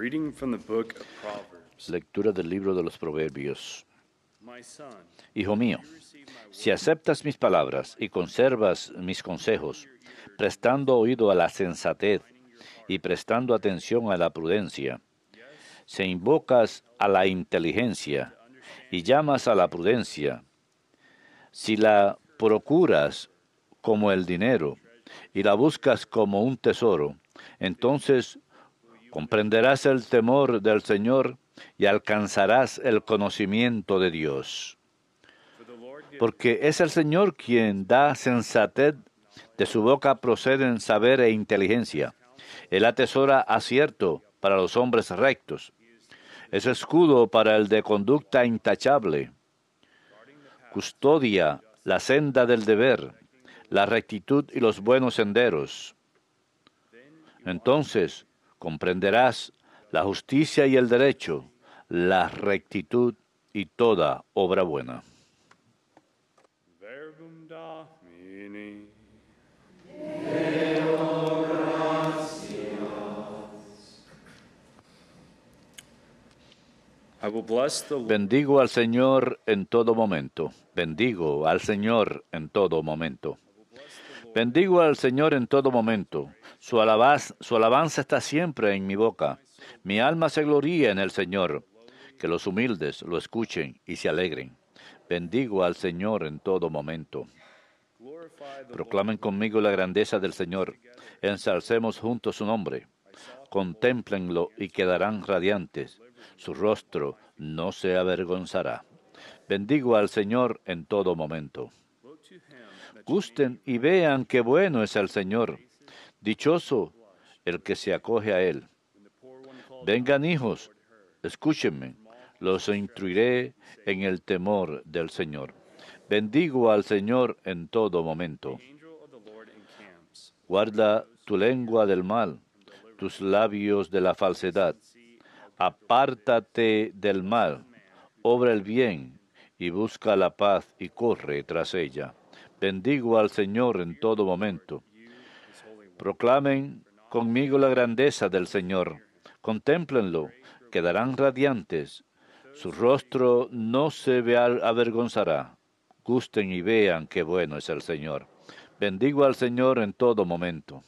reading from the book of Proverbs. Lectura del libro de los Proverbios. My son, Hijo mío, you receive my si aceptas mis palabras y conservas mis consejos, prestando oído a la sensatez y prestando atención a la prudencia, si invocas a la inteligencia y llamas a la prudencia, si la procuras como el dinero y la buscas como un tesoro, entonces comprenderás el temor del Señor y alcanzarás el conocimiento de Dios. for the Lord gives Porque es el Señor quien da sensatez, de su boca proceden saber e inteligencia. Él atesora acierto para los hombres rectos. Es escudo para el de conducta intachable. Custodia la senda del deber, la rectitud y los buenos senderos. Entonces comprenderás la justicia y el derecho, la rectitud y toda obra buena. Verbum Domini. I will bless the Lord. Bendigo al Señor en todo momento. Bendigo al Señor en todo momento. Bendigo al Señor en todo momento. Su alabanza está siempre en mi boca. Mi alma se gloría en el Señor. Que los humildes lo escuchen y se alegren. Bendigo al Señor en todo momento. Glorify the Proclamen conmigo la grandeza del Señor. Ensalcemos juntos su nombre. Contémplenlo y quedarán radiantes. Su rostro no se avergonzará. Bendigo al Señor en todo momento. Look to him that Gusten y vean qué bueno es el Señor. Dichoso el que se acoge a Él. when the poor one calls Vengan hijos, escúchenme. Los instruiré en el temor del Señor. Bendigo al Señor en todo momento. the angel of the Lord encamps. Guarda tu lengua del mal, tus labios de la falsedad. Apártate del mal, obra el bien y busca la paz y corre tras ella. Bendigo al Señor en todo momento. You, his holy one. Proclamen conmigo la grandeza del Señor. Contémplenlo, quedarán radiantes. Su rostro no se avergonzará. Gusten y vean qué bueno es el Señor. Bendigo al Señor en todo momento.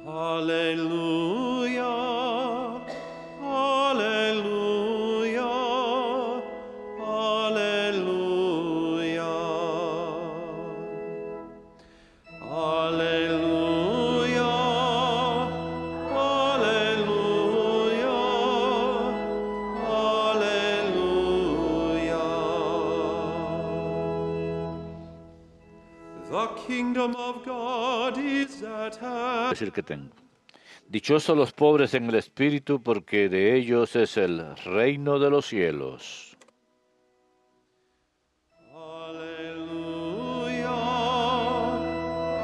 Alleluia, alleluia, alleluia. Alleluia, alleluia, alleluia. The kingdom of God is at hand. Decir que tengo. Dichosos los pobres en el espíritu, porque de ellos es el reino de los cielos. Alleluia,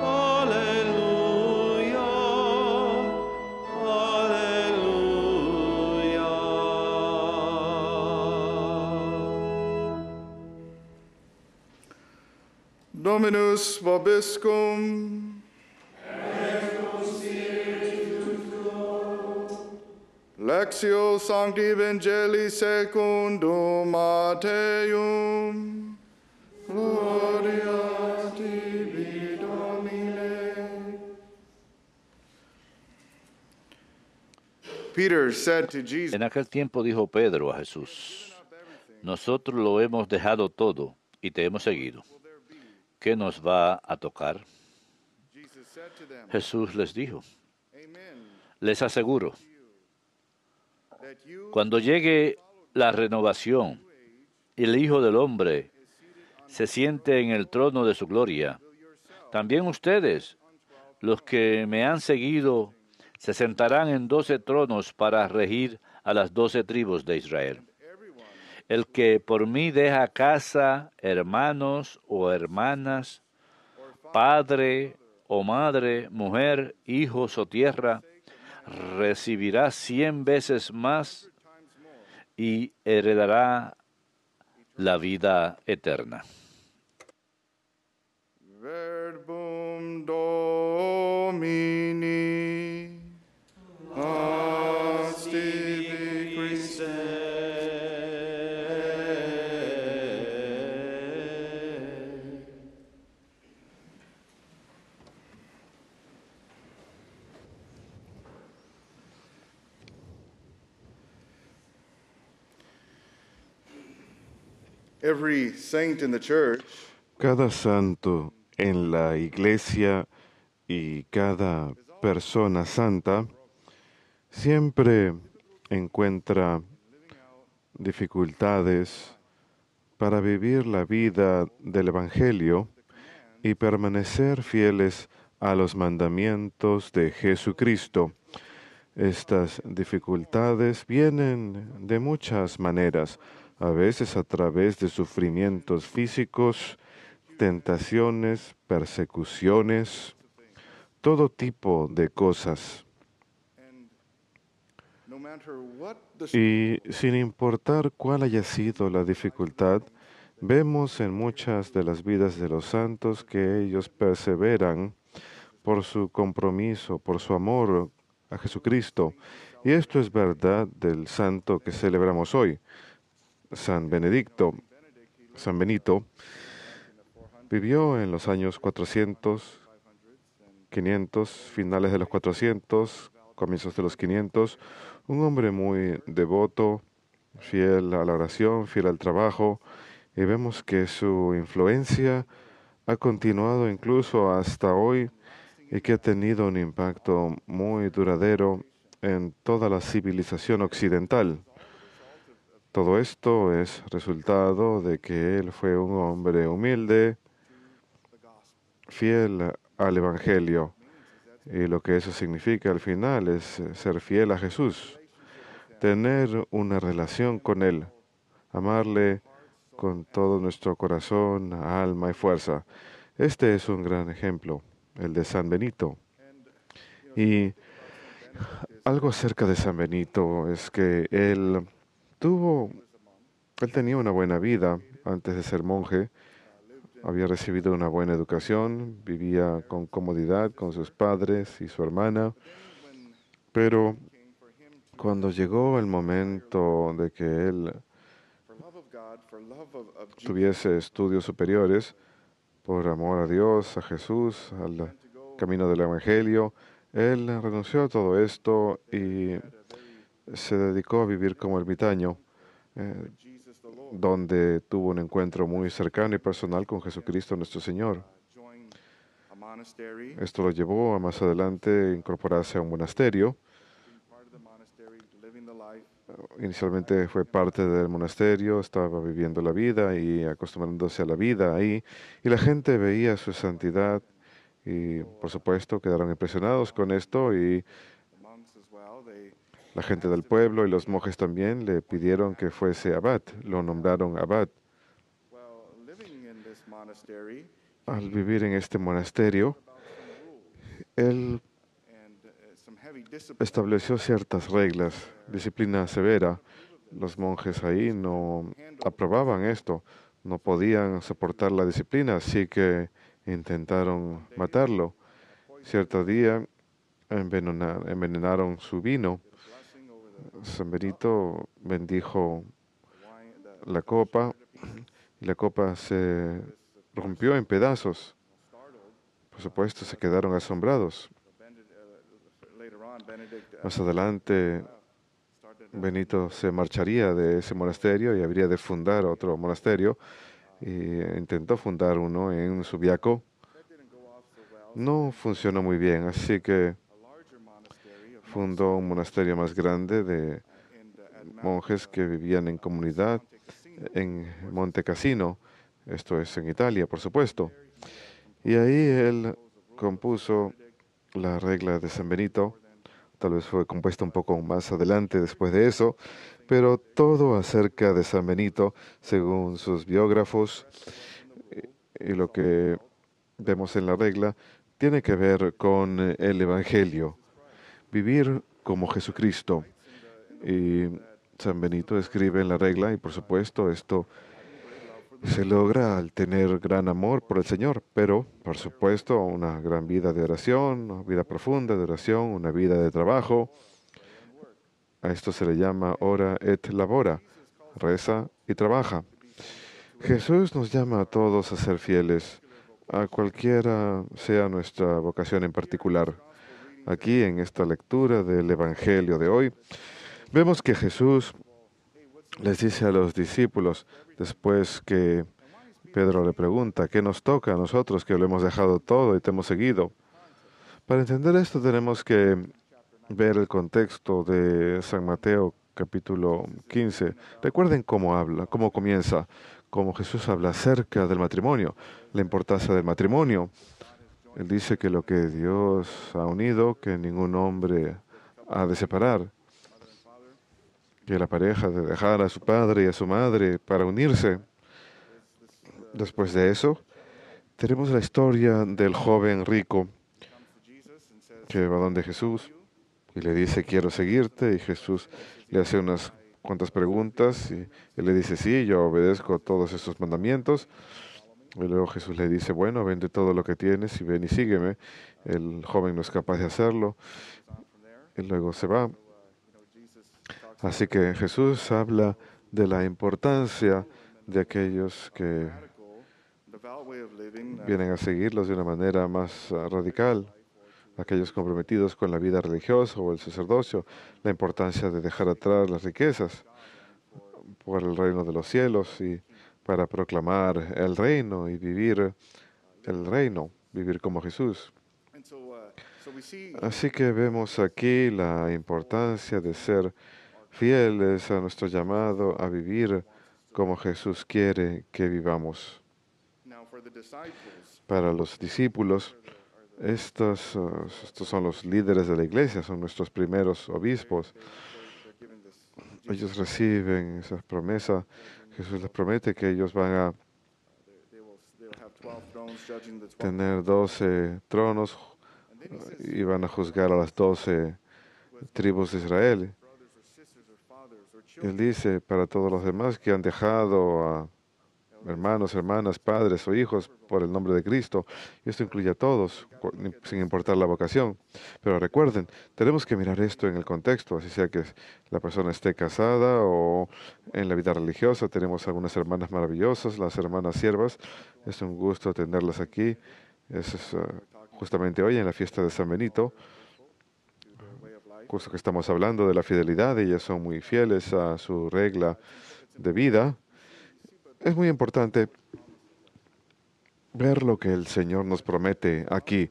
alleluia, alleluia. Dominus vobiscum. Lectio Sancti Evangelii secundum Matteum. Gloria tibi, Domine. Peter said to Jesus, En aquel tiempo dijo Pedro a Jesús: Nosotros lo hemos dejado todo y te hemos seguido. ¿Qué nos va a tocar? Jesus said to them, Jesús les dijo: Amen, Les aseguro, that you cuando llegue la renovación y el Hijo del Hombre se siente en el trono de su gloria, también ustedes, los que me han seguido, se sentarán en 12 tronos para regir a las 12 tribus de Israel. El que por mí deja casa, hermanos o hermanas, padre o madre, mujer, hijos o tierra, recibirá 100 veces más y heredará la vida eterna. Verbum Domini. Asti Christe. Every saint in the church Cada santo en la iglesia y cada persona santa siempre encuentra dificultades para vivir la vida del Evangelio y permanecer fieles a los mandamientos de Jesucristo. Estas dificultades vienen de muchas maneras, a veces a través de sufrimientos físicos, tentaciones, persecuciones, todo tipo de cosas. no matter what the Y sin importar cuál haya sido la dificultad, vemos en muchas de las vidas de los santos que ellos perseveran por su compromiso, por su amor a Jesucristo. Y esto es verdad del santo que celebramos hoy, San Benedicto. San Benito vivió en los años 400, 500, finales de los 400, comienzos de los 500, un hombre muy devoto, fiel a la oración, fiel al trabajo, y vemos que su influencia ha continuado incluso hasta hoy y que ha tenido un impacto muy duradero en toda la civilización occidental. Todo esto es resultado de que él fue un hombre humilde, fiel al Evangelio. Y lo que eso significa al final es ser fiel a Jesús, tener una relación con Él, amarle con todo nuestro corazón, alma y fuerza. Este es un gran ejemplo, el de San Benito. Y algo acerca de San Benito es que él tenía una buena vida antes de ser monje. Había recibido una buena educación, vivía con comodidad con sus padres y su hermana, pero cuando llegó el momento de que él for love of God, for love of Jesus, tuviese estudios superiores, por amor a Dios, a Jesús, al camino del Evangelio, él renunció a todo esto y se dedicó a vivir como ermitaño, Jesus the Lord, donde tuvo un encuentro muy cercano y personal con Jesucristo nuestro Señor. joined a monastery, Esto lo llevó a más adelante incorporarse a un monasterio. being part of the monastery, living the life. Inicialmente fue parte del monasterio, estaba viviendo la vida y acostumbrándose a la vida ahí, y la gente veía su santidad y, por supuesto, quedaron impresionados con esto, y The monks as well, they la gente del pueblo y los monjes también le pidieron que fuese abad, lo nombraron abad. living in this monastery, Al vivir en este monasterio, él and some heavy discipline. estableció ciertas reglas, disciplina severa. Los monjes ahí no aprobaban esto, no podían soportar la disciplina, así que intentaron matarlo. Cierto día envenenaron su vino. Blessing over the San Benito bendijo wine, la copa y la copa se rompió en pedazos. Por supuesto, se quedaron asombrados. later on, Benedict Más adelante, Benito se marcharía de ese monasterio y habría de fundar otro monasterio, y intentó fundar uno en Subiaco. didn't go off so well. No funcionó muy bien, así que A larger monastery of fundó un monasterio más grande de at monjes que vivían en comunidad en Monte Cassino, esto es en Italia, por supuesto. Y ahí él compuso la regla de San Benito. Tal vez fue compuesta un poco más adelante después de eso, pero todo acerca de San Benito, según sus biógrafos, y lo que vemos en la regla, tiene que ver con el Evangelio, vivir como Jesucristo. Y San Benito escribe en la regla, y por supuesto esto se logra al tener gran amor por el Señor, pero, por supuesto, una gran vida de oración, una vida profunda de oración, una vida de trabajo. A esto se le llama ora et labora, reza y trabaja. Jesús nos llama a todos a ser fieles, a cualquiera sea nuestra vocación en particular. Aquí, en esta lectura del Evangelio de hoy, vemos que Jesús les dice a los discípulos, después que Pedro le pregunta, ¿qué nos toca a nosotros que lo hemos dejado todo y te hemos seguido? Para entender esto tenemos que ver el contexto de San Mateo capítulo 15. Recuerden cómo habla, cómo comienza, cómo Jesús habla acerca del matrimonio, la importancia del matrimonio. Él dice que lo que Dios ha unido, que ningún hombre ha de separar, que la pareja de dejar a su padre y a su madre para unirse. Después de eso, tenemos la historia del joven rico que va donde Jesús y le dice, quiero seguirte, y Jesús le hace unas cuantas preguntas y él le dice, sí, yo obedezco todos esos mandamientos. Y luego Jesús le dice, bueno, vende todo lo que tienes y ven y sígueme. El joven no es capaz de hacerlo y luego se va. Así que Jesús habla de la importancia de aquellos que vienen a seguirlos de una manera más radical, aquellos comprometidos con la vida religiosa o el sacerdocio, la importancia de dejar atrás las riquezas por el reino de los cielos y para proclamar el reino y vivir el reino, vivir como Jesús. Así que vemos aquí la importancia de ser fieles a nuestro llamado a vivir como Jesús quiere que vivamos. Para los discípulos, estos son los líderes de la iglesia, son nuestros primeros obispos. Ellos reciben esa promesa. Jesús les promete que ellos van a tener 12 tronos y van a juzgar a las 12 tribus de Israel. Él dice para todos los demás que han dejado a hermanos, hermanas, padres o hijos por el nombre de Cristo. Y esto incluye a todos, sin importar la vocación. Pero recuerden, tenemos que mirar esto en el contexto, así sea que la persona esté casada o en la vida religiosa. Tenemos algunas hermanas maravillosas, las hermanas siervas. Es un gusto tenerlas aquí. Es justamente hoy en la fiesta de San Benito, justo que estamos hablando de la fidelidad. Ellas son muy fieles a su regla de vida. Es muy importante ver lo que el Señor nos promete aquí.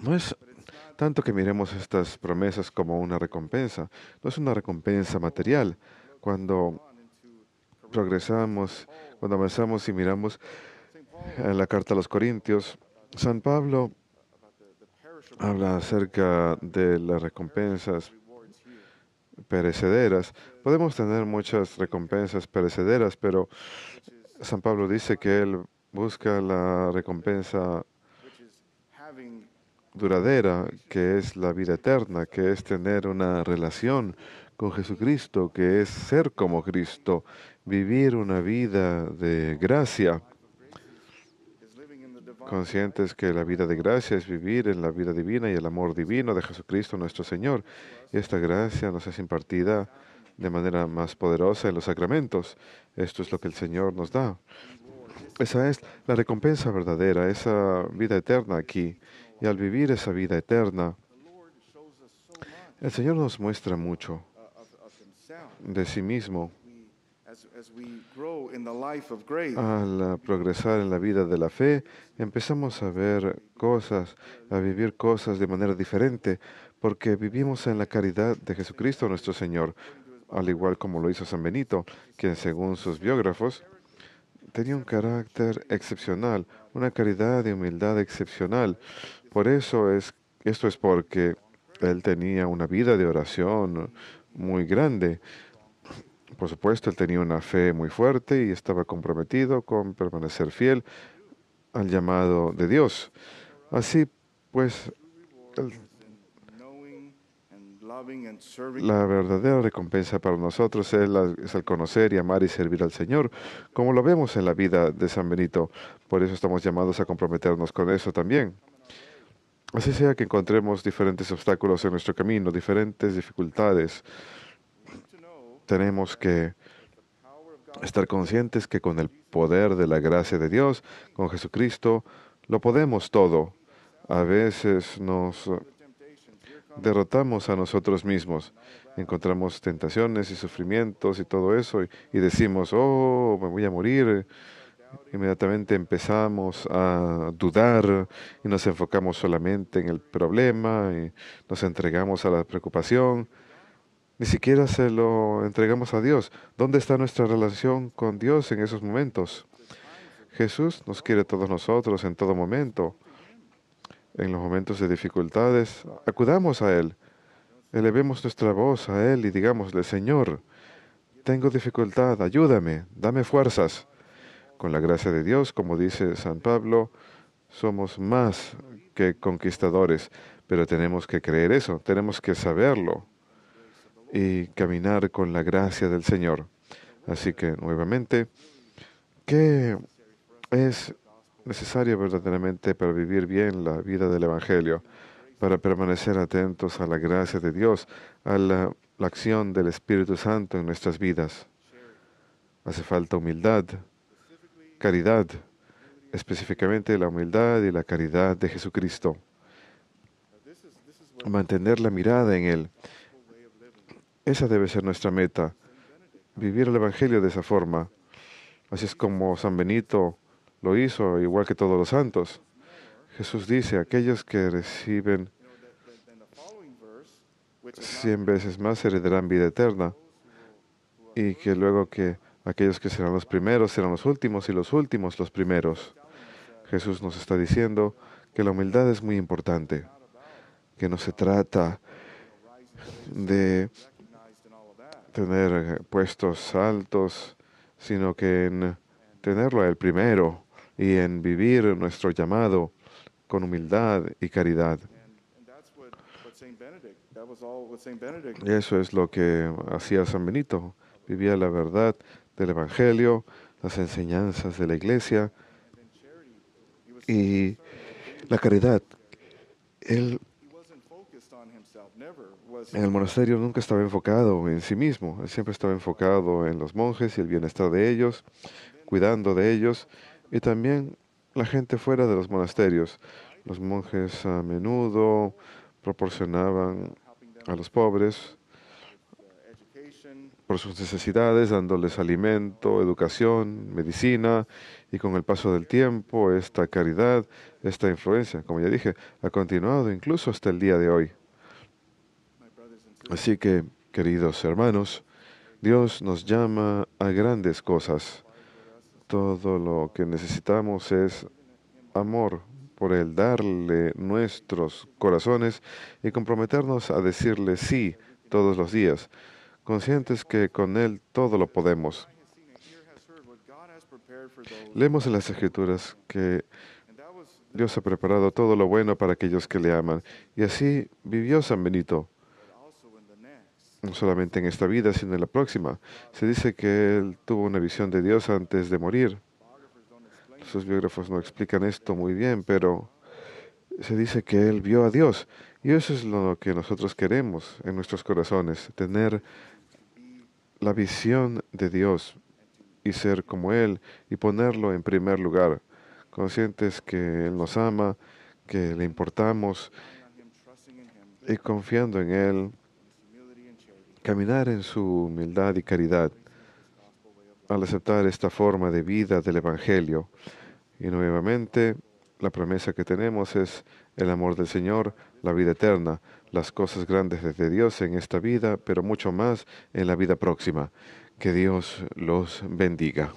No es tanto que miremos estas promesas como una recompensa, no es una recompensa material. Cuando progresamos, cuando avanzamos y miramos en la carta a los Corintios, San Pablo habla acerca de las recompensas perecederas. Podemos tener muchas recompensas perecederas, pero San Pablo dice que él busca la recompensa duradera, que es la vida eterna, que es tener una relación con Jesucristo, que es ser como Cristo, vivir una vida de gracia. Conscientes que la vida de gracia es vivir en la vida divina y el amor divino de Jesucristo nuestro Señor. Y esta gracia nos es impartida de manera más poderosa en los sacramentos. Esto es lo que el Señor nos da. Esa es la recompensa verdadera, esa vida eterna aquí. Y al vivir esa vida eterna, el Señor nos muestra mucho de sí mismo. Al progresar en la vida de la fe, empezamos a ver cosas, a vivir cosas de manera diferente, porque vivimos en la caridad de Jesucristo nuestro Señor, al igual como lo hizo San Benito, quien según sus biógrafos tenía un carácter excepcional, una caridad y humildad excepcional. Por eso esto es porque él tenía una vida de oración muy grande. Por supuesto, él tenía una fe muy fuerte y estaba comprometido con permanecer fiel al llamado de Dios. Así pues, loving and serving La verdadera recompensa para nosotros es el conocer y amar y servir al Señor, como lo vemos en la vida de San Benito. Por eso estamos llamados a comprometernos con eso también. Así sea que encontremos diferentes obstáculos en nuestro camino, diferentes dificultades, tenemos que estar conscientes que con el poder de la gracia de Dios, con Jesucristo, lo podemos todo. A veces nos derrotamos a nosotros mismos, encontramos tentaciones y sufrimientos y todo eso y decimos, oh, me voy a morir. Inmediatamente empezamos a dudar y nos enfocamos solamente en el problema y nos entregamos a la preocupación. Ni siquiera se lo entregamos a Dios. ¿Dónde está nuestra relación con Dios en esos momentos? Jesús nos quiere a todos nosotros en todo momento. En los momentos de dificultades, acudamos a Él. Elevemos nuestra voz a Él y digámosle, Señor, tengo dificultad, ayúdame, dame fuerzas. Con la gracia de Dios, como dice San Pablo, somos más que conquistadores, pero tenemos que creer eso, tenemos que saberlo y caminar con la gracia del Señor. Así que, nuevamente, ¿qué es necesario verdaderamente para vivir bien la vida del Evangelio? Para permanecer atentos a la gracia de Dios, a la acción del Espíritu Santo en nuestras vidas. Hace falta humildad, caridad, específicamente la humildad y la caridad de Jesucristo. Mantener la mirada en Él. Esa debe ser nuestra meta, vivir el Evangelio de esa forma. Así es como San Benito lo hizo, igual que todos los santos. Jesús dice, aquellos que reciben 100 veces más heredarán vida eterna, y que luego que aquellos que serán los primeros serán los últimos y los últimos los primeros. Jesús nos está diciendo que la humildad es muy importante, que no se trata de tener puestos altos, sino que en tenerlo a Él primero y en vivir nuestro llamado con humildad y caridad. Y eso es lo que hacía San Benito. Vivía la verdad del Evangelio, las enseñanzas de la Iglesia y la caridad. Él en el monasterio nunca estaba enfocado en sí mismo. Él siempre estaba enfocado en los monjes y el bienestar de ellos, cuidando de ellos, y también la gente fuera de los monasterios. Los monjes a menudo proporcionaban a los pobres por sus necesidades, dándoles alimento, educación, medicina, y con el paso del tiempo, esta caridad, esta influencia, como ya dije, ha continuado incluso hasta el día de hoy. Así que, queridos hermanos, Dios nos llama a grandes cosas. Todo lo que necesitamos es amor por Él, darle nuestros corazones y comprometernos a decirle sí todos los días, conscientes que con Él todo lo podemos. Leemos en las Escrituras que Dios ha preparado todo lo bueno para aquellos que le aman, y así vivió San Benito. No solamente en esta vida, sino en la próxima. Se dice que él tuvo una visión de Dios antes de morir. Sus biógrafos no explican esto muy bien, pero se dice que él vio a Dios. Y eso es lo que nosotros queremos en nuestros corazones, tener la visión de Dios y ser como Él y ponerlo en primer lugar, conscientes que Él nos ama, que le importamos y confiando en Él, caminar en su humildad y caridad al aceptar esta forma de vida del Evangelio. Y nuevamente, la promesa que tenemos es el amor del Señor, la vida eterna, las cosas grandes de Dios en esta vida, pero mucho más en la vida próxima. Que Dios los bendiga.